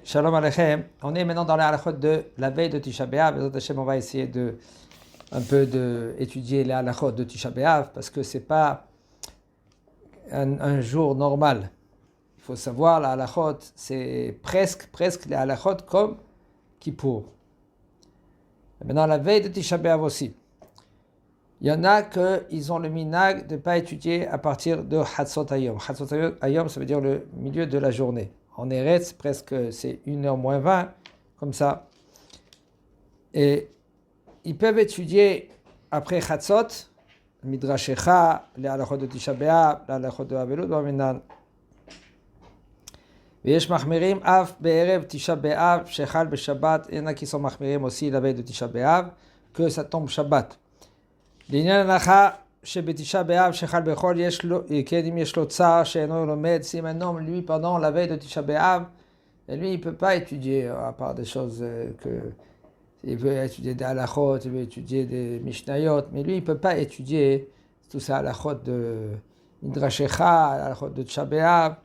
Shalom Aleichem. On est maintenant dans la halachot de la veille de Tisha B'Av. Bezrat Hashem, on va essayer un peu d'étudier la halachot de Tisha B'Av parce que c'est pas un jour normal. Il faut savoir, la halachot, c'est presque les halachot comme Kippour. Et maintenant, la veille de Tisha B'Av aussi. Il y en a qu'ils ont le minag de ne pas étudier à partir de Hatzot Hayom. Hatzot Hayom, ça veut dire le milieu de la journée. En Eretz, presque c'est 1h moins 20, comme ça. Et ils peuvent étudier après Chatzot, Midrashecha, les halachot de Tisha B'Av, les halachot de Avelot, Baminan. ויש מחמירים אף בערב תשעה באב שחל בשבת, il y en a qui sont מחמירים aussi la veille de Tisha B'Av, que ça tombe Shabbat. לעניין הנחה שבתשעה באב שחל בחול יש לו, כן, אם יש לו צער שאינו לומד, si maintenant lui pendant la veille de Tisha B'Av, lui il peut pas étudier à part des choses il veut étudier des halachot, il veut étudier des mishnayot, mais lui il peut pas étudier tout ça halachot de Midrashecha, halachot de Tisha B'Av.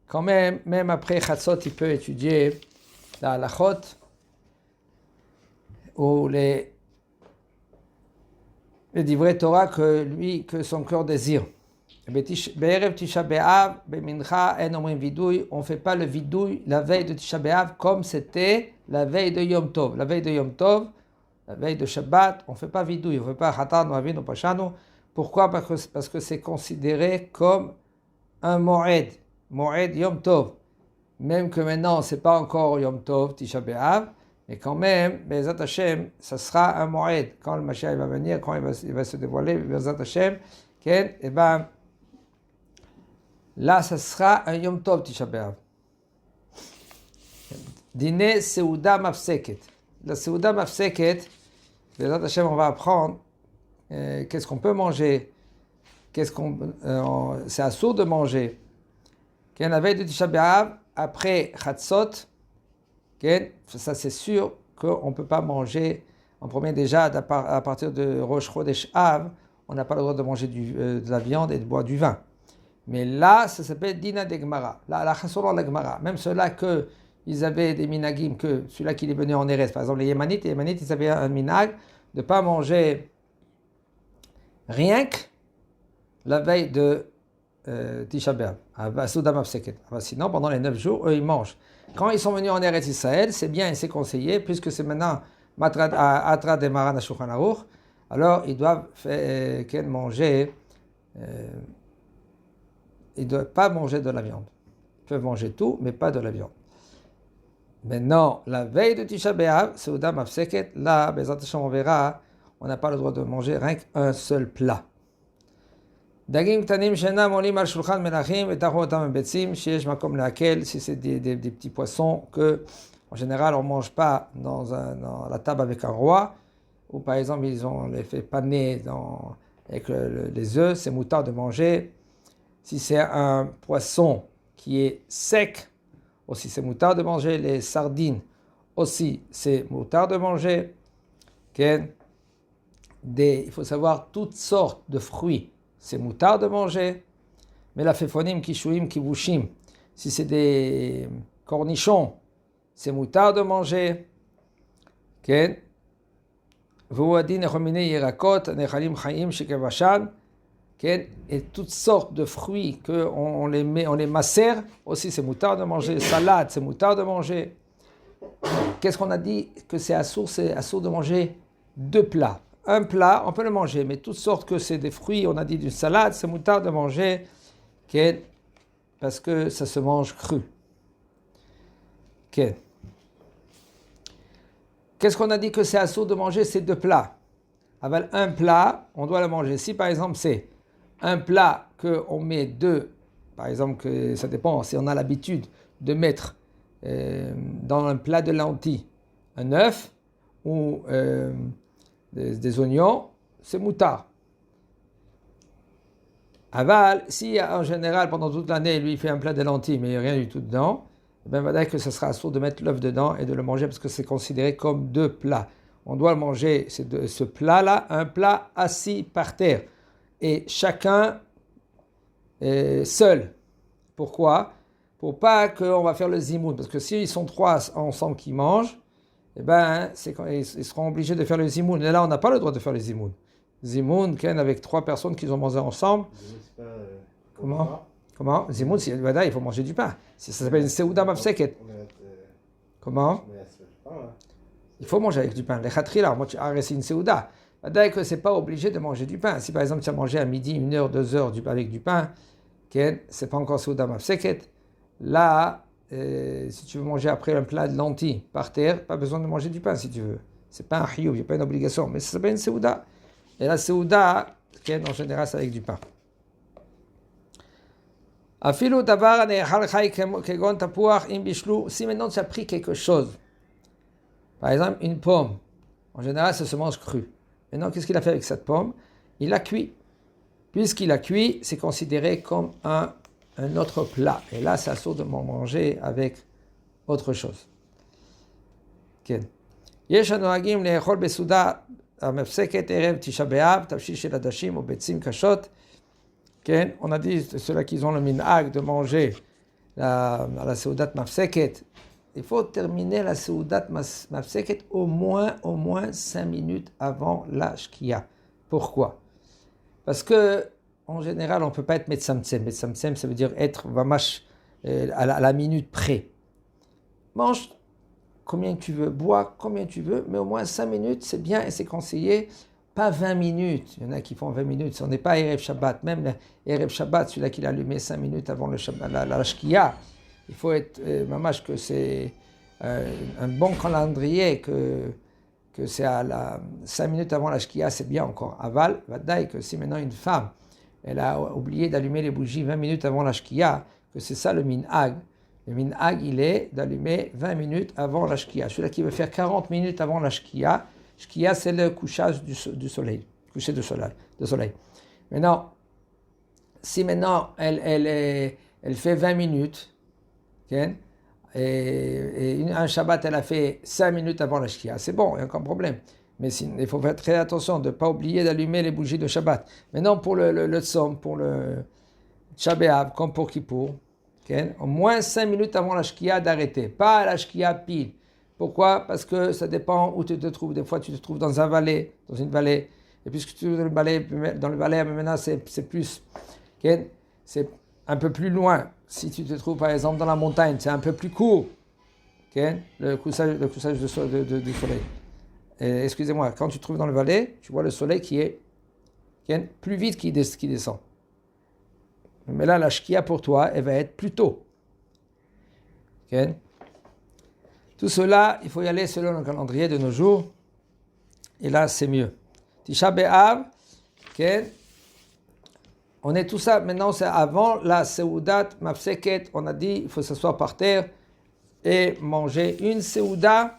Quand même après Chatzot, il peut étudier la halachot ou les divrei Torah que son cœur désire. Be'erev Tisha B'Av, be'mincha, en omrim vidouy, on ne fait pas le vidouy la veille de Tisha B'Av comme c'était la veille de Yom Tov. La veille de Yom Tov, la veille de Shabbat, on ne fait pas vidouy, on ne fait pas Chatan, Avinu, Pashanu. Pourquoi? Parce que c'est considéré comme un moed. Moed Yom Tov. Même que maintenant, ce n'est pas encore Yom Tov, Tisha B'Av, mais quand même, Bezrat Hashem, ça sera un moed. Quand le Mashiach va venir, quand il va se dévoiler, Bezrat Hashem, et ben, là, ça sera un Yom Tov, Tisha B'Av. Dîner Seuda Mafseket. La Seuda Mafseket, Bezrat Hashem, on va apprendre qu'est-ce qu'on peut manger, c'est assourd de manger. La veille de Tisha B'Av, après Chatzot, ça c'est sûr qu'on ne peut pas manger. En premier déjà, à partir de Rosh Chodesh Av, on n'a pas le droit de manger de la viande et de boire du vin. Mais là, ça s'appelle Dina de Gemara. Là, la Chassoron la Gemara. Même ceux-là qu'ils avaient des minagim, que celui-là qui est venu en Eretz, par exemple les Yémanites, ils avaient un minag de ne pas manger rien que la veille de Tisha B'Av, sinon pendant les 9 jours, eux ils mangent. Quand ils sont venus en Eretz Israël, c'est bien et c'est conseillé, puisque c'est maintenant Atra de Maran Shulchan Aruch, alors ils doivent manger, ils ne doivent pas manger de la viande. Ils peuvent manger tout, mais pas de la viande. Maintenant, la veille de Tisha B'Av, Seuda Mafseket, là, Bezrat Hashem, on verra, on n'a pas le droit de manger rien qu'un seul plat. דגים קטנים שאינם עולים על שולחן מלכים ותחו אותם בביצים שיש מקום להקל, si c'est des petits poissons que en général on ne mange pas dans la table avec un roi, ou par exemple ils ont les fait paner avec les œufs, c'est moutard de manger. Si c'est un poisson qui est sec, aussi c'est moutard de manger. Les sardines aussi c'est moutard de manger. Il faut savoir toutes sortes de fruits, c'est moutard de manger, mais la féfonim, kishouim, kivushim, si c'est des cornichons, c'est moutard de manger. Et toutes sortes de fruits qu'on les macère, aussi c'est moutard de manger. Salade, c'est moutard de manger. Qu'est-ce qu'on a dit que c'est assourd de manger 2 plats. Un plat, on peut le manger, mais toutes sortes que c'est des fruits, on a dit d'une salade, c'est moutard de manger, parce que ça se mange cru. Qu'est-ce qu'on a dit que c'est assourd de manger ces 2 plats? Avec un plat, on doit le manger. Si par exemple c'est un plat qu'on met 2, par exemple, que ça dépend, si on a l'habitude de mettre dans un plat de lentilles un œuf ou des oignons, c'est moutard. Aval, si en général pendant toute l'année lui il fait un plat de lentilles mais il n'y a rien du tout dedans, ben va dire que ce sera assourd de mettre l'œuf dedans et de le manger parce que c'est considéré comme 2 plats. On doit le manger, ce plat-là, un plat assis par terre et chacun seul. Pourquoi? pour pas qu'on va faire le zimoun. Parce que s'ils sont 3 ensemble qui mangent, eh ben, ils seront obligés de faire le zimoun. Et là, on n'a pas le droit de faire le zimoun. Zimoun, avec 3 personnes qui ont mangé ensemble. Comment Zimoun, il faut manger du pain. Ça s'appelle une Seuda Mafseket. Comment Il faut manger avec du pain. Les khatrila, moi, c'est une Seuda. Que c'est pas obligé de manger du pain. Si par exemple tu as mangé à midi, 1 heure, 2 heures avec du pain, c'est pas encore Seuda Mafseket. Là, si tu veux manger après un plat de lentilles par terre, pas besoin de manger du pain si tu veux. C'est pas un chiyuv, il n'y a pas une obligation. Mais ça s'appelle une Seuda. Et la Seuda, en général, c'est avec du pain. Si maintenant tu as pris quelque chose, par exemple une pomme, en général ça se mange cru. Maintenant qu'est-ce qu'il a fait avec cette pomme? Il l'a cuit. Puisqu'il a cuit, c'est considéré comme un autre plat. Et là, c'est assourd de manger avec autre chose. יש הנוהגים לאכול בסעודה המפסקת ערב תשעה באב, תבשיל של עדשים או ביצים קשות. On a dit, ceux-là qui ont le minhag de manger à la seudat mafseket, il faut terminer la seudat mafseket au moins 5 minutes avant la shkia. Pourquoi? Parce que en général, on ne peut pas être metsamtsem. Metsamtsem, ça veut dire être vamash à la minute près. Mange combien tu veux, bois combien tu veux, mais au moins 5 minutes, c'est bien et c'est conseillé. Pas 20 minutes. Il y en a qui font 20 minutes. Si on n'est pas Erev Shabbat, même Erev Shabbat, celui-là qui l'a allumé 5 minutes avant le Shabbat, la shkia, il faut être mamash que c'est un bon calendrier, que c'est à 5 minutes avant la shkia, c'est bien encore. Aval, vadaï, que si maintenant une femme, elle a oublié d'allumer les bougies 20 minutes avant la shkia, que c'est ça le minhag. Le minhag, il est d'allumer 20 minutes avant la shkia. Celui-là qui veut faire 40 minutes avant la shkia, shkia, c'est le couchage du soleil, coucher de soleil. Maintenant, si maintenant elle fait 20 minutes, okay, et un Shabbat, elle a fait 5 minutes avant la shkia, c'est bon, il n'y a aucun problème. Mais il faut faire très attention de ne pas oublier d'allumer les bougies de Shabbat. Maintenant, pour le Tzom, pour le Tchabéav, comme pour Kippour, okay, au moins 5 minutes avant la shkia d'arrêter, pas la shkia pile. Pourquoi? Parce que ça dépend où tu te trouves. Des fois, tu te trouves dans une vallée. Et puisque tu es dans le vallée, maintenant, c'est plus. Okay? C'est un peu plus loin. Si tu te trouves, par exemple, dans la montagne, c'est un peu plus court. Okay? Le couchage du soleil. Excusez-moi, quand tu te trouves dans le vallée, tu vois le soleil qui est plus vite qui descend. Mais là, la shkia pour toi, elle va être plus tôt. Okay? Tout cela, il faut y aller selon le calendrier de nos jours. Et là, c'est mieux. Tisha B'Av, okay. On est tout ça, maintenant c'est avant la Seudat Mafseket. On a dit, il faut s'asseoir par terre et manger une Seuda.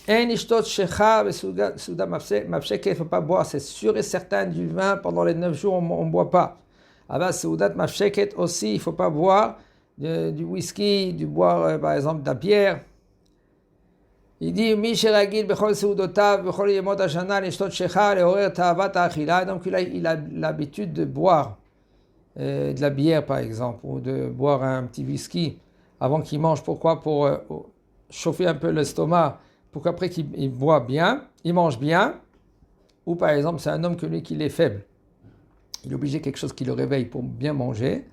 Un ishtot shecha, Seuda Mafseket, il ne faut pas boire, c'est sûr et certain, du vin pendant les 9 jours, on ne boit pas. Avant Seudat Mafseket aussi, il ne faut pas boire du whisky, du boire par exemple de la bière. Il dit Misheragil bechol seudotav bechol yemot hashana lishtot shecha leorer ta'avat ha'achila. Donc il a l'habitude de boire de la bière par exemple, ou de boire un petit whisky avant qu'il mange. Pourquoi? Pour chauffer un peu l'estomac, pour qu'après qu'il boit bien, il mange bien. Ou par exemple c'est un homme que lui qui est faible, il est obligé de quelque chose qui le réveille pour bien manger.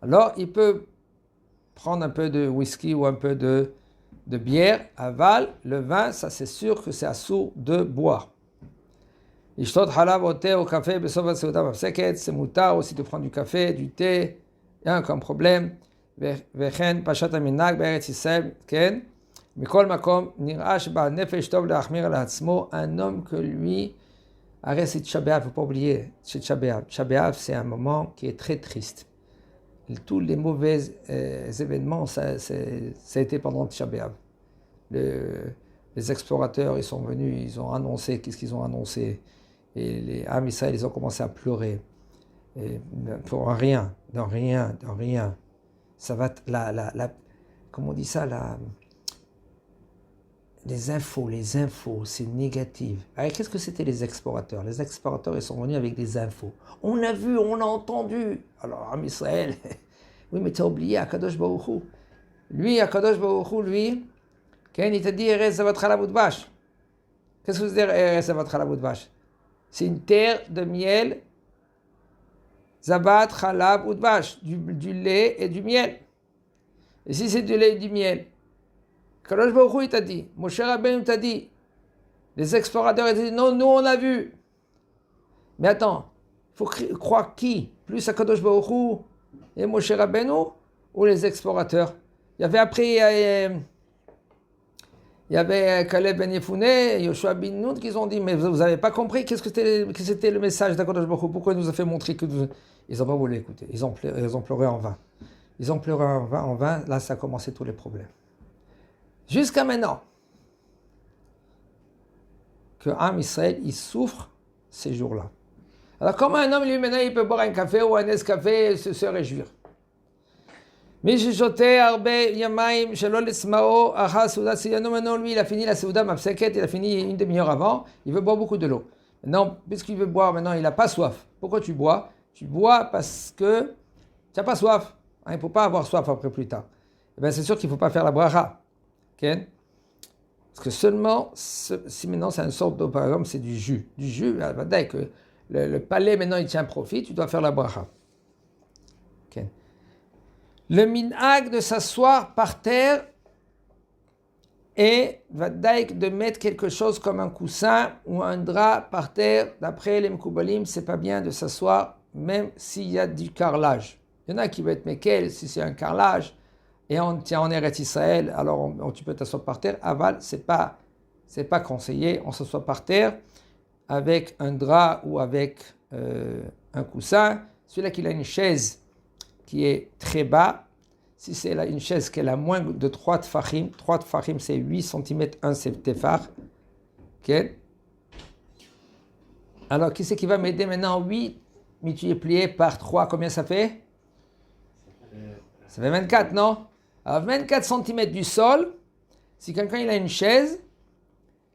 Alors il peut prendre un peu de whisky ou un peu de bière, aval, le vin, ça c'est sûr que c'est assourd de boire. Ishtot halav ou thé au café, besovat seuda mafseket, c'est moutar aussi de prendre du café, du thé, il n'y a aucun problème. Vechen pashat aminag be'eretz Yisrael, ken, mikol makom, nir'a sheba nefesh tov le'achmir la'atzmo, un homme que lui, arrête c'est Tisha B'Av, il ne faut pas oublier, c'est Tisha B'Av. Tisha B'Av, c'est un moment qui est très triste. Tous les mauvais événements, ça a été pendant Tisha B'Av. Les explorateurs, ils sont venus, ils ont annoncé, qu'est-ce qu'ils ont annoncé? Et les Am Israël, ils ont commencé à pleurer. Et pour rien. Ça va, comment on dit ça, les infos, c'est négatif. Alors, qu'est-ce que c'était les explorateurs? Les explorateurs, ils sont venus avec des infos. On a vu, on a entendu. Alors, Am Israël, Oui, mais tu as oublié Akadosh Baruch Hu. Lui, Akadosh Baruch Hu, lui, il te dit Eretz Zavat Chalav Udvash. Qu'est-ce que vous dire Eretz Zavat Chalav Udvash? C'est une terre de miel, Zavat Chalav Udvash, du lait et du miel. Et si c'est du lait et du miel, Akadosh Baruch Hu, il t'a dit, Moshe Rabbeinu t'a dit, les explorateurs, ils disent non, nous on a vu. Mais attends, il faut croire qui? Plus Akadosh Baruch Hu et Moshe Rabbeinu ou les explorateurs? Il y avait après, il y avait Caleb Ben Yefuneh, Yoshua bin Nun qui ont dit, mais vous n'avez pas compris que c'était le message d'Akadosh Baruch Hu? Pourquoi il nous a fait montrer que ils n'ont pas voulu écouter? Ils ont pleuré en vain. Ils ont pleuré en vain. Là, ça a commencé tous les problèmes. Jusqu'à maintenant, que Am Israël, il souffre ces jours-là. Alors, comment un homme, lui, maintenant, il peut boire un café ou un Nescafé et se réjouir? Maintenant, lui, il a fini la Seuda Mapseket, il a fini une demi-heure avant, il veut boire beaucoup de l'eau. Maintenant, puisqu'il veut boire, maintenant, il n'a pas soif. Pourquoi tu bois? Tu bois parce que tu n'as pas soif. Il ne faut pas avoir soif après plus tard. Eh bien, c'est sûr qu'il ne faut pas faire la bracha. Okay? Parce que seulement, si maintenant c'est une sorte de, par exemple, c'est du jus. Du jus, dès que le palais maintenant il tient profit, tu dois faire la bracha. Okay. Le minhag de s'asseoir par terre et de mettre quelque chose comme un coussin ou un drap par terre, d'après les Mekoubalim, c'est pas bien de s'asseoir même s'il y a du carrelage. Il y en a qui vont être mekel si c'est un carrelage. Et on tient en Eretz Israël, alors tu peux t'asseoir par terre. Aval, c'est pas conseillé. On s'assoit par terre avec un drap ou avec un coussin. Celui-là qui a une chaise qui est très bas, si c'est une chaise qui a moins de 3 tfachim, 3 tfachim c'est 8 cm, 1 tefach. Okay. Alors qui c'est qui va m'aider maintenant? 8 multiplié par 3, combien ça fait? Ça fait 24, non? À 24 cm du sol, si quelqu'un il a une chaise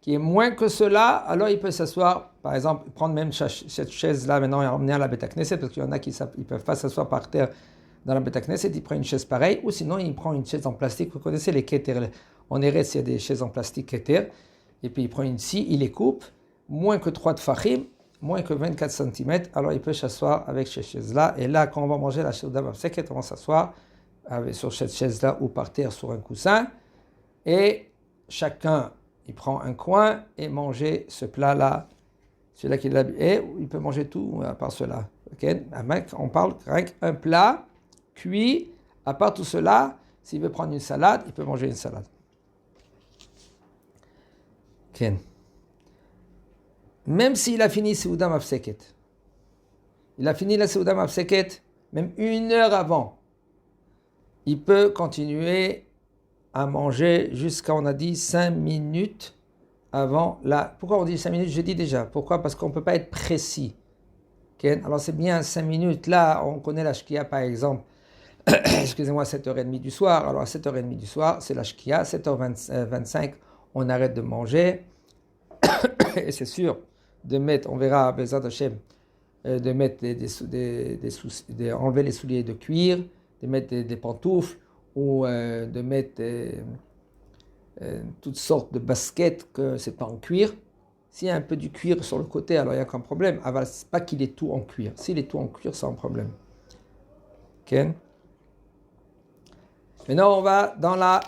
qui est moins que cela, alors il peut s'asseoir, par exemple, prendre même cette chaise-là maintenant et emmener à la Beit Knesset, parce qu'il y en a qui ne peuvent pas s'asseoir par terre dans la Beit Knesset, il prend une chaise pareille, ou sinon il prend une chaise en plastique. Vous connaissez les keter, en Eretz il y a des chaises en plastique keter, et puis il prend une scie, il les coupe, moins que 3 tfachim, moins que 24 cm, alors il peut s'asseoir avec ces chaises-là, et là quand on va manger la Seuda Mapseket, on va s'asseoir sur cette chaise-là ou par terre sur un coussin, et chacun il prend un coin et manger ce plat-là, celui-là qu'il a, et il peut manger tout à part cela. Okay? On parle rien qu'un plat cuit, à part tout cela, s'il veut prendre une salade, il peut manger une salade. Okay. Même s'il a fini Seuda Mapseket, il a fini la Seuda Mapseket même 1 heure avant, il peut continuer à manger jusqu'à, on a dit, 5 minutes avant la... Pourquoi on dit 5 minutes? Je dis déjà. Pourquoi? Parce qu'on ne peut pas être précis. Okay? Alors c'est bien 5 minutes. Là, on connaît la shkia par exemple. Excusez-moi, 7h30 du soir. Alors à 7h30 du soir, c'est la shkia. 7h25, on arrête de manger. Et c'est sûr de mettre, on verra, Bezat Hashem, de mettre enlever les souliers de cuir, de mettre des pantoufles ou de mettre toutes sortes de baskets que c'est pas en cuir. S'il y a un peu du cuir sur le côté, alors il n'y a qu'un problème. Ah, c'est pas qu'il est tout en cuir. S'il est tout en cuir, c'est un problème. Okay. Maintenant, on va dans la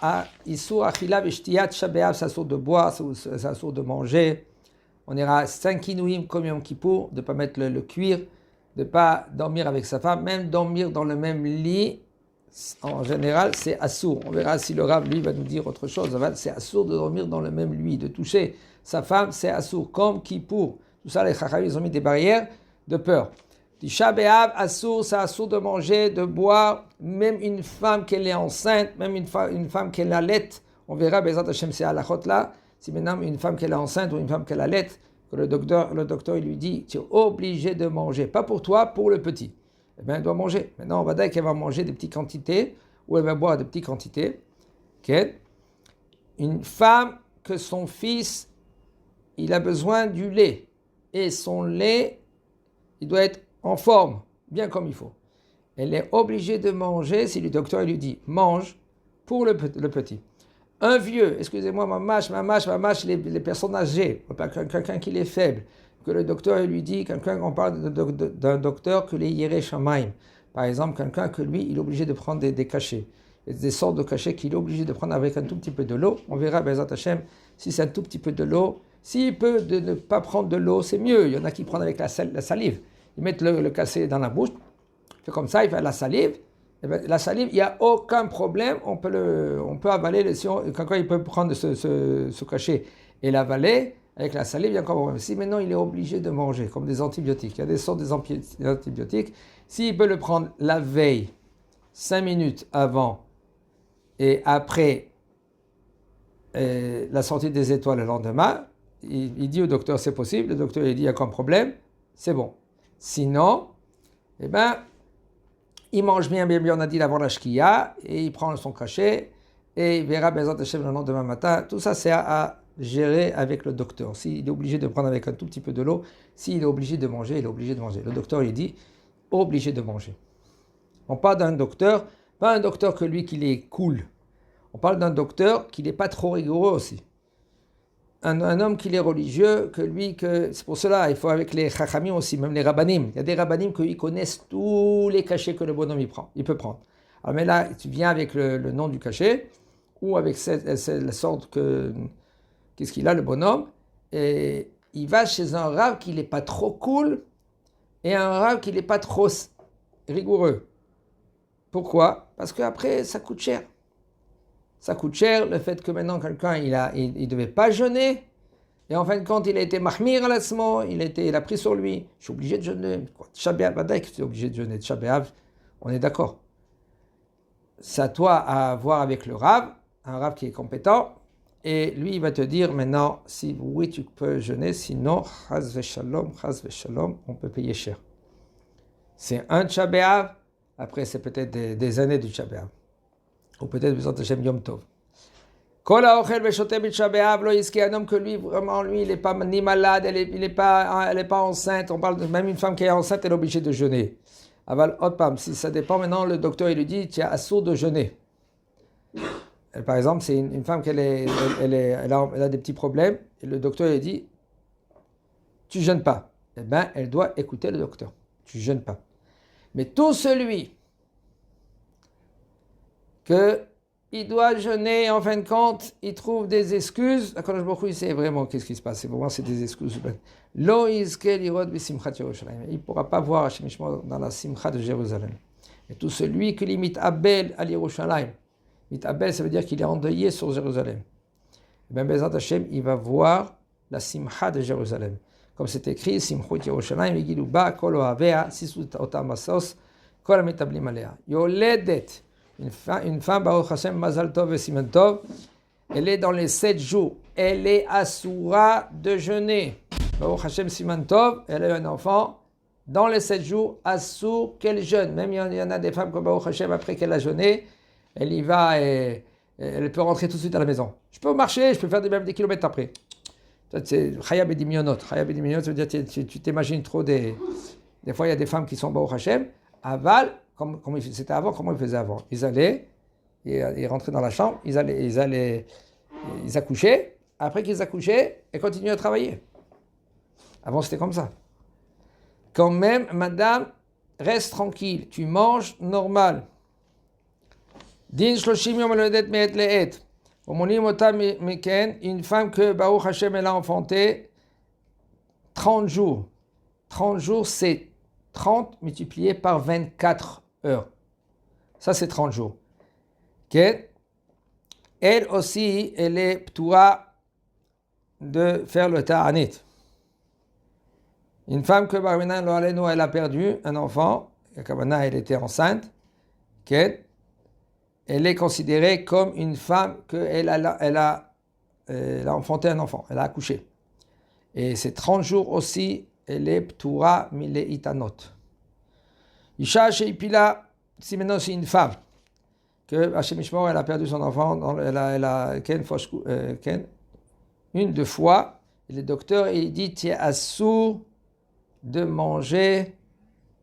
Issur Achila Veshtiyat Shabéav, ça sort de boire, ça sort de manger. On ira 5 inouïm comme Yom Kippour, de ne pas mettre le cuir, de ne pas dormir avec sa femme, même dormir dans le même lit. En général, c'est assourd. On verra si le Rav, lui, va nous dire autre chose. C'est assourd de dormir dans le même lit, de toucher sa femme, c'est assourd. Comme Kippour. Tout ça, les Chachamim, ils ont mis des barrières de peur. Tisha B'Av, assourd, c'est assourd de manger, de boire. Même une femme qu'elle est enceinte, même une femme qu'elle allait. On verra, Bezat Hashem, c'est halachot là. Si maintenant une femme qu'elle est enceinte ou une femme qu'elle allait, que le docteur il lui dit, tu es obligé de manger. Pas pour toi, pour le petit. Eh bien, elle doit manger. Maintenant, on va dire qu'elle va manger des petites quantités ou elle va boire des petites quantités. Okay. Une femme que son fils, il a besoin du lait. Et son lait, il doit être en forme, bien comme il faut. elle est obligée de manger si le docteur lui dit mange pour le petit. Un vieux, excusez-moi, mamache, les personnes âgées, quelqu'un qui est faible, que le docteur lui dit, on parle d'un docteur que les Yéré Shamaim, par exemple, quelqu'un que lui, il est obligé de prendre des cachets, des sortes de cachets qu'il est obligé de prendre avec un tout petit peu de l'eau. On verra, Bezat Hashem, si c'est un tout petit peu de l'eau. S'il peut ne pas prendre de l'eau, c'est mieux. Il y en a qui prennent avec la salive. Ils mettent le cachet dans la bouche, c'est comme ça, il fait la salive. Et bien, la salive, il n'y a aucun problème, on peut avaler, quelqu'un il peut prendre ce cachet et l'avaler, avec la salive, il y a encore un problème. Si maintenant il est obligé de manger, comme des antibiotiques, il y a des sortes d'antibiotiques, s'il peut le prendre la veille, 5 minutes avant et après la sortie des étoiles le lendemain, il dit au docteur c'est possible, le docteur il dit il n'y a aucun problème, c'est bon. Sinon, eh ben, il mange bien, on a dit avant la shkia, et il prend son cachet, et il verra Bezat Hashem le lendemain matin. Tout ça, c'est à gérer avec le docteur. S'il est obligé de prendre avec un tout petit peu de l'eau, s'il est obligé de manger, il est obligé de manger. Le docteur, il dit, obligé de manger. On parle d'un docteur, pas un docteur que lui, qu'il est cool. On parle d'un docteur qui n'est pas trop rigoureux aussi. Un homme qui est religieux, c'est pour cela, il faut avec les chachamim aussi, même les rabbanim. Il y a des rabbanim qui connaissent tous les cachets que le bonhomme il peut prendre. Alors mais là, tu viens avec le nom du cachet, ou avec la sorte qu'est-ce qu'il a le bonhomme, et il va chez un rav qui n'est pas trop cool, et un rav qui n'est pas trop rigoureux. Pourquoi? Parce qu'après, ça coûte cher. Ça coûte cher, le fait que maintenant quelqu'un, il devait pas jeûner, et en fin de compte, il a été mahmir à l'asmo, il a pris sur lui, je suis obligé de jeûner. Tisha B'Av, tu es obligé de jeûner. Tisha B'Av, on est d'accord. C'est à toi à voir avec le Rav, un Rav qui est compétent, et lui, il va te dire maintenant, si oui, tu peux jeûner, sinon, chaz v'shalom, on peut payer cher. C'est un Tisha B'Av, après c'est peut-être des années du Tisha B'Av. Ou peut-être besoin de Shem Yom Tov. Kol ha'ochel v'shote b'Tisha B'Av lo yizke, un homme que lui, vraiment, lui, il n'est pas ni malade, elle n'est pas enceinte. On parle de même une femme qui est enceinte, elle est obligée de jeûner. Aval otpam, si ça dépend maintenant, le docteur il lui dit, tu as assourd de jeûner. Par exemple, c'est une femme qui elle a des petits problèmes, et le docteur il dit, tu jeûnes pas. Eh bien, elle doit écouter le docteur. Tu jeûnes pas. Mais tout celui qu'il doit jeûner, en fin de compte, il trouve des excuses. Akadosh Baruch Hu, il sait vraiment qu'est-ce qui se passe. Vraiment, c'est des excuses. Lo yizke lirot b'simchat Yerushalayim. Il ne pourra pas voir Hashem Yishmor dans la simcha de Jérusalem. Et tout celui qui lit mitabel à Yerushalayim. Mitabel, ça veut dire qu'il est endeuillé sur Jérusalem. Et bien, Bezat Hashem, il va voir la simcha de Jérusalem. Comme c'est écrit, simchut Yerushalayim, yigilu ba kol ohavea, sisut otam asos, kol mitablim alea. Yoledet. Une femme, Baruch Hashem, Mazal Tov et Siman Tov, elle est dans les 7 jours. Elle est assoura de jeûner. Baruch Hashem, Siman Tov, elle a un enfant. Dans les 7 jours, assour qu'elle jeûne. Même il y en a des femmes comme Baruch Hashem, après qu'elle a jeûné, elle y va et elle peut rentrer tout de suite à la maison. Je peux marcher, je peux faire même des kilomètres après. C'est Chaya Bedimionot. Chaya Bedimionot, ça veut dire que tu t'imagines trop des fois, il y a des femmes qui sont Baruch Hashem, aval. Comme c'était avant, comment ils faisaient avant? Ils allaient, ils rentraient dans la chambre, ils accouchaient, après qu'ils accouchaient, ils continuaient à travailler. Avant, c'était comme ça. Quand même, madame, reste tranquille, tu manges normal. Din shloshim yom ledet me'et le'et. Omonim ota meken, une femme que Baruch Hashem elle a enfantée, 30 jours. 30 jours, c'est 30 multiplié par 24 heures. Ça, c'est 30 jours. Okay. Elle aussi, elle est ptoura de faire le ta'anit. Une femme que Barminan lo alenu, elle a perdu un enfant, elle était enceinte, okay. Elle est considérée comme une femme qu'elle a enfanté un enfant, elle a accouché. Et c'est 30 jours aussi, elle est ptoura mile itanot. Isha sheipila, si maintenant c'est une femme, que Hashem Yishmor, elle a perdu son enfant, elle a une, 2 fois, et le docteur il dit tu es assourd de manger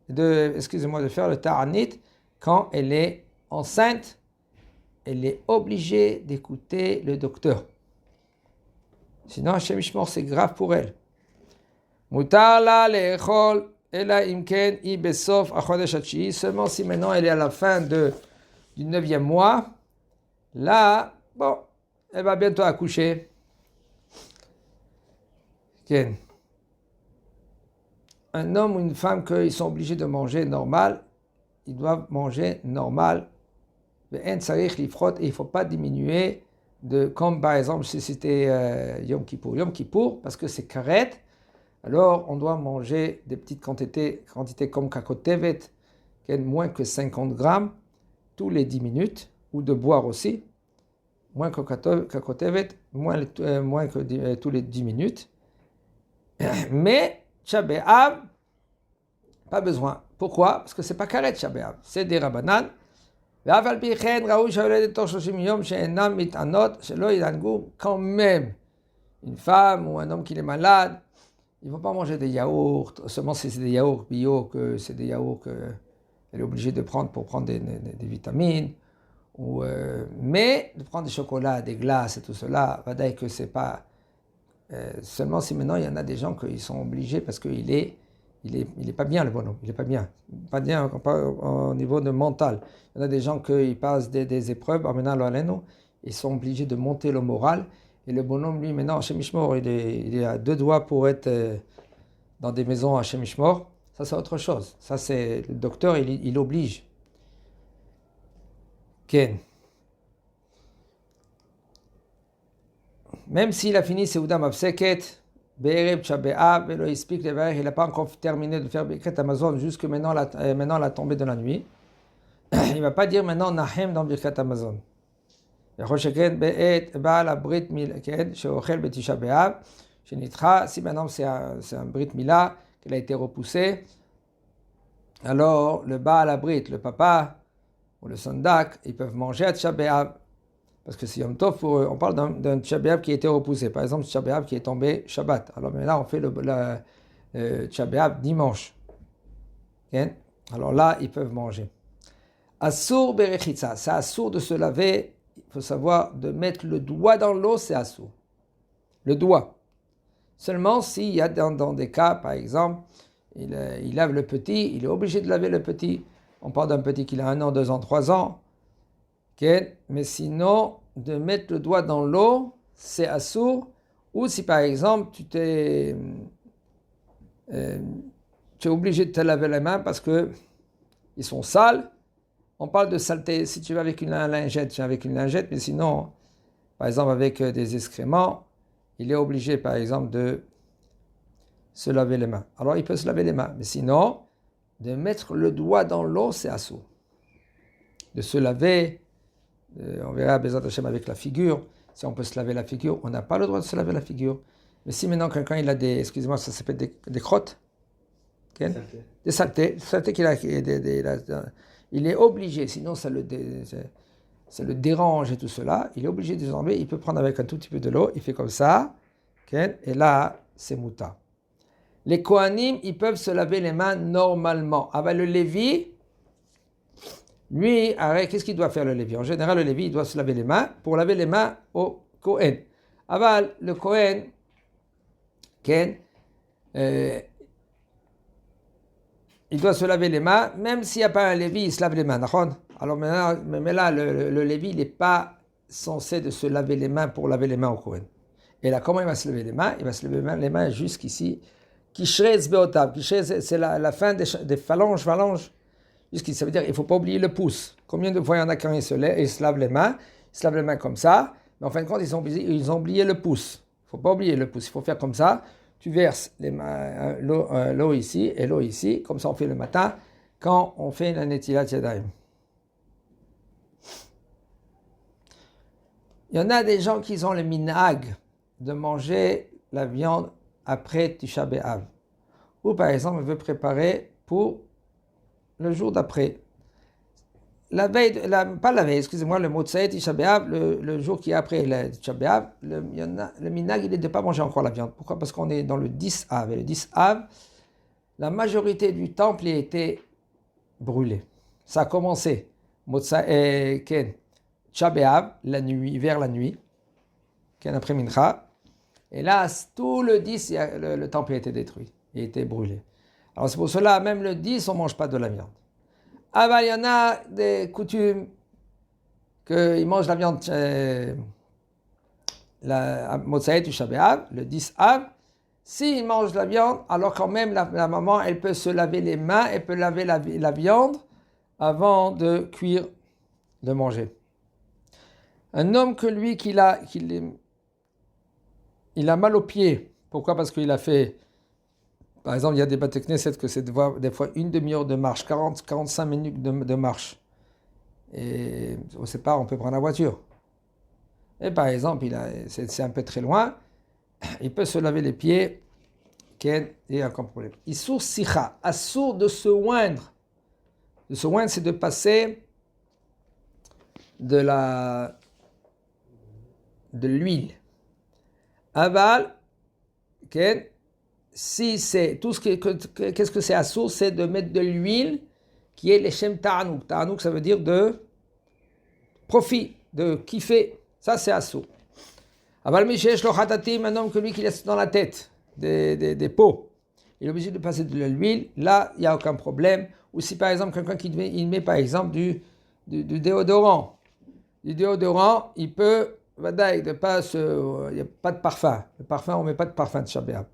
de faire le ta'anit quand elle est enceinte. Elle est obligée d'écouter le docteur. Sinon, Hashem Yishmor, c'est grave pour elle. Mutar la le'echol ela imken i besof achodesh hatshii. Seulement si maintenant elle est à la fin du 9e mois, là, bon, elle va bientôt accoucher. Ken. Un homme ou une femme qu'ils sont obligés de manger normal, ils doivent manger normal. Et il ne faut pas diminuer comme par exemple si c'était Yom Kippour. Yom Kippour, parce que c'est karet, alors on doit manger des petites quantités comme kakotevet, moins que 50 grammes, tous les 10 minutes, ou de boire aussi, moins que kakotevet, moins que tous les 10 minutes. Mais Tisha B'Av, pas besoin. Pourquoi? Parce que c'est pas karet Tisha B'Av, c'est des Rabbanan. Quand même, une femme ou un homme qui est malade, il ne faut pas manger des yaourts, seulement si c'est des yaourts bio, que c'est des yaourts qu'elle est obligée de prendre pour prendre des vitamines, mais de prendre des chocolats, des glaces et tout cela, va dire que c'est pas... seulement si maintenant il y en a des gens qui sont obligés parce qu'il est pas bien le bonhomme, il est pas bien au niveau de mental. Il y en a des gens qui passent des épreuves, ils sont obligés de monter le moral. Et le bonhomme, lui, maintenant, Hashem Yishmor, il est à 2 doigts pour être dans des maisons Hashem Yishmor. Ça, c'est autre chose. Ça, c'est le docteur, il oblige. Ken. Même s'il a fini Seuda Mafseket, Be'erev Tisha B'Av, il n'a pas encore terminé de faire Birkat Hamazon jusque maintenant la tombée de la nuit. Il ne va pas dire maintenant Nahem dans Birkat Hamazon. Si maintenant c'est un Brit Mila qui a été repoussé, alors le Baal Abrit, le papa ou le Sandak, ils peuvent manger à Tisha B'Av. Parce que c'est Yom Tov pour eux. On parle d'un Tisha B'Av qui a été repoussé. Par exemple, Tisha B'Av qui est tombé Shabbat. Alors maintenant, on fait le Tisha B'Av dimanche. Okay? Alors là, ils peuvent manger. Assour berechitza. C'est assour de se laver. Il faut savoir de mettre le doigt dans l'eau, c'est assour. Le doigt. Seulement s'il y a dans des cas, par exemple, il lave le petit, il est obligé de laver le petit. On parle d'un petit qui a 1 an, 2 ans, 3 ans. Okay. Mais sinon, de mettre le doigt dans l'eau, c'est assour. Ou si par exemple, tu es obligé de te laver les mains parce qu'ils sont sales. On parle de saleté. Si tu vas avec une lingette, tu vas avec une lingette. Mais sinon, par exemple, avec des excréments, il est obligé, par exemple, de se laver les mains. Alors, il peut se laver les mains. Mais sinon, de mettre le doigt dans l'eau, c'est assour. De se laver... on verra Bezat Hashem avec la figure. Si on peut se laver la figure, on n'a pas le droit de se laver la figure. Mais si maintenant quelqu'un il a excusez-moi, ça s'appelle des crottes, okay? Des saletés qu'il a, il est obligé, sinon ça le dérange et tout cela, il est obligé de les enlever. Il peut prendre avec un tout petit peu de l'eau, il fait comme ça, okay? Et là c'est mouta. Les Kohanim, ils peuvent se laver les mains normalement. Avec le Lévi, lui, qu'est-ce qu'il doit faire le Lévi? En général, le Lévi, il doit se laver les mains pour laver les mains au Kohen. Aval, le Kohen, il doit se laver les mains, même s'il n'y a pas un Lévi, il se lave les mains. Alors maintenant, mais là, le Lévi, il n'est pas censé de se laver les mains pour laver les mains au Kohen. Et là, comment il va se lever les mains? Il va se lever les mains jusqu'ici. Kishrez beotav. Kishrez, c'est la fin des phalanges. Jusqu'ici, ça veut dire qu'il ne faut pas oublier le pouce. Combien de fois il y en a quand ils se lavent les mains? Ils se lavent les mains comme ça, mais en fin de compte, ils ont oublié le pouce. Il ne faut pas oublier le pouce. Il faut faire comme ça. Tu verses l'eau ici et l'eau ici. Comme ça, on fait le matin quand on fait la netilat yadayim. Il y en a des gens qui ont le minhag de manger la viande après Tisha B'Av. Ou par exemple, on veut préparer pour le jour d'après. La veille, pas la veille, excusez-moi, le Motzei Tisha B'Av, le jour qui est après le Tisha B'Av, le minhag, il est de ne pas manger encore la viande. Pourquoi? Parce qu'on est dans le 10 Av. Et le 10 Av, la majorité du temple a été brûlé. Ça a commencé, Tcha B'Av, la nuit, vers la nuit, après Mincha. Et là, tout le 10, le temple a été détruit, il a été brûlé. Alors c'est pour cela, même le 10, on ne mange pas de la viande. Il y en a des coutumes qu'ils mangent la viande, Motsa'et Tisha B'Av, le 10 Av. S'ils mangent la viande, alors quand même la maman, elle peut se laver les mains, elle peut laver la viande avant de cuire, de manger. Un homme que lui, il a mal aux pieds. Pourquoi? Parce qu'il a fait, par exemple, il y a des Bate Knesset que c'est des fois une demi-heure de marche, 45 minutes de marche. Et on ne sait pas, on peut prendre la voiture. Et par exemple, c'est un peu très loin, il peut se laver les pieds, il n'y a aucun problème. Issour sicha, assour de se oindre. De se oindre, c'est de passer de l'huile. Aval, si c'est tout qu'est-ce que c'est assour? C'est de mettre de l'huile qui est l'Echem Ta'anouk. Ta'anouk, ça veut dire de profit, de kiffer. Ça, c'est assour. Aval Mishesh lo chatatim, un homme que lui qui laisse dans la tête des pots. Il est obligé de passer de l'huile. Là, il n'y a aucun problème. Ou si par exemple, quelqu'un il met par exemple du déodorant. Du déodorant, il peut, il n'y a pas de parfum. Le parfum, on ne met pas de parfum de Shabbat.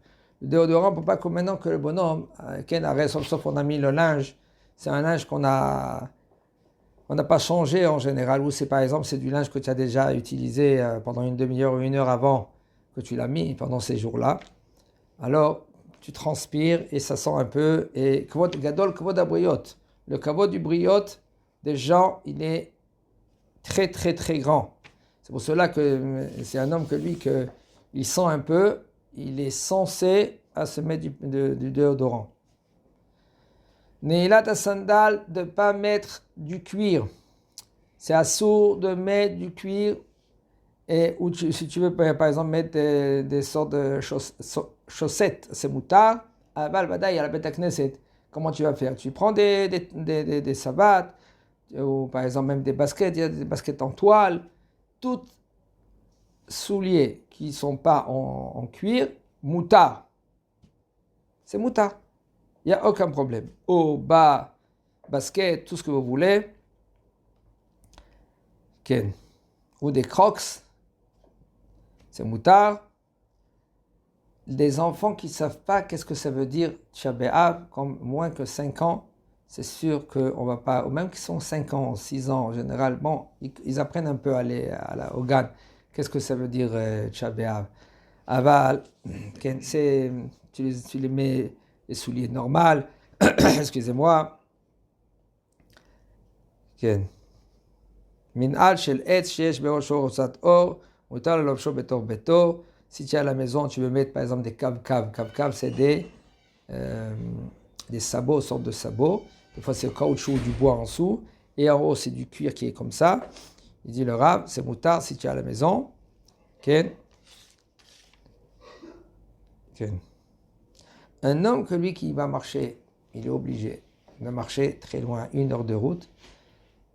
Le déodorant, pour pas que maintenant que le bonhomme, sauf on a mis le linge, c'est un linge qu'on n'a pas changé en général. Ou c'est par exemple, c'est du linge que tu as déjà utilisé pendant une demi-heure ou une heure avant que tu l'as mis pendant ces jours-là. Alors, tu transpires et ça sent un peu. Et gadol kavod abriot, le kavod du briot des gens, il est très très très grand. C'est pour cela que c'est un homme que lui, il sent un peu, il est censé à se mettre du déodorant. Neilat sandal, de ne pas mettre du cuir. C'est assourd de mettre du cuir. Et si tu veux, par exemple, mettre des sortes de chaussettes, c'est moutard. À Balbada, il y a la Beta Knesset. Comment tu vas faire? Tu prends des savates, ou par exemple même des baskets, il y a des baskets en toile. Tous souliers qui ne sont pas en cuir, moutard. C'est moutard. Il n'y a aucun problème. Haut, bas, basket, tout ce que vous voulez. Ken. Ou des crocs. C'est moutard. Des enfants qui ne savent pas qu'est-ce que ça veut dire Tisha B'Av, comme moins que 5 ans, c'est sûr qu'on ne va pas, ou même qui sont 5 ans, 6 ans en général, bon, ils apprennent un peu à aller au GAN. Qu'est-ce que ça veut dire Tisha B'Av? Aval, tu les mets les souliers normaux, excusez-moi. Min'al shel etz sheyesh be'rosho rotzat or, mutar lelobsho betor beto. Si tu es à la maison, tu veux mettre par exemple des caves. Caves, c'est des sabots, sortes de sabots. Des fois, c'est le caoutchouc ou du bois en dessous. Et en haut, c'est du cuir qui est comme ça. Il dit le Rav, c'est moutard si tu es à la maison. Okay. Un homme que lui qui va marcher, il est obligé de marcher très loin, 1 heure de route.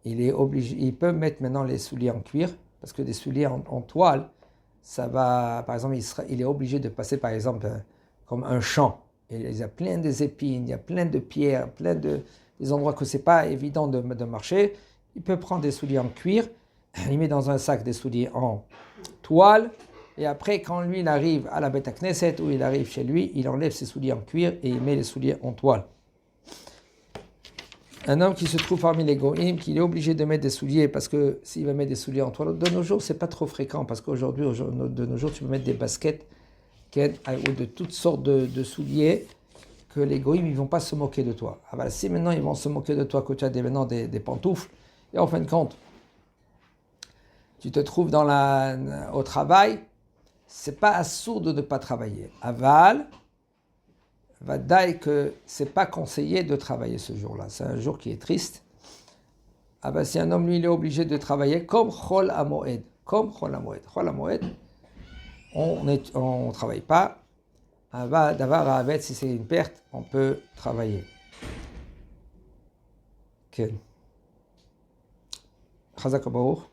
Il peut mettre maintenant les souliers en cuir, parce que des souliers en toile, ça va, par exemple, il est obligé de passer, par exemple, comme un champ. Et il y a plein d'épines, il y a plein de pierres, des endroits que c'est pas évident de marcher. Il peut prendre des souliers en cuir, il met dans un sac des souliers en toile, et après, quand lui, il arrive à la Beta Knesset, ou il arrive chez lui, il enlève ses souliers en cuir et il met les souliers en toile. Un homme qui se trouve parmi les goïms, qui est obligé de mettre des souliers, parce que s'il va mettre des souliers en toile, de nos jours, c'est pas trop fréquent, parce qu'aujourd'hui, de nos jours, tu peux mettre des baskets ou de toutes sortes de souliers, que les goïms, ils vont pas se moquer de toi. Ah ben, si maintenant, ils vont se moquer de toi, que tu as maintenant des pantoufles, et en fin de compte, tu te trouves au travail, c'est pas assourd de ne pas travailler. Aval, vadaï que c'est pas conseillé de travailler ce jour-là. C'est un jour qui est triste. Ah ben si un homme, lui, il est obligé de travailler comme Chol HaMoed. Comme Chol HaMoed. Chol HaMoed, on ne travaille pas. D'avoir à avec, si c'est une perte, on peut travailler. כן. חזק וברוך.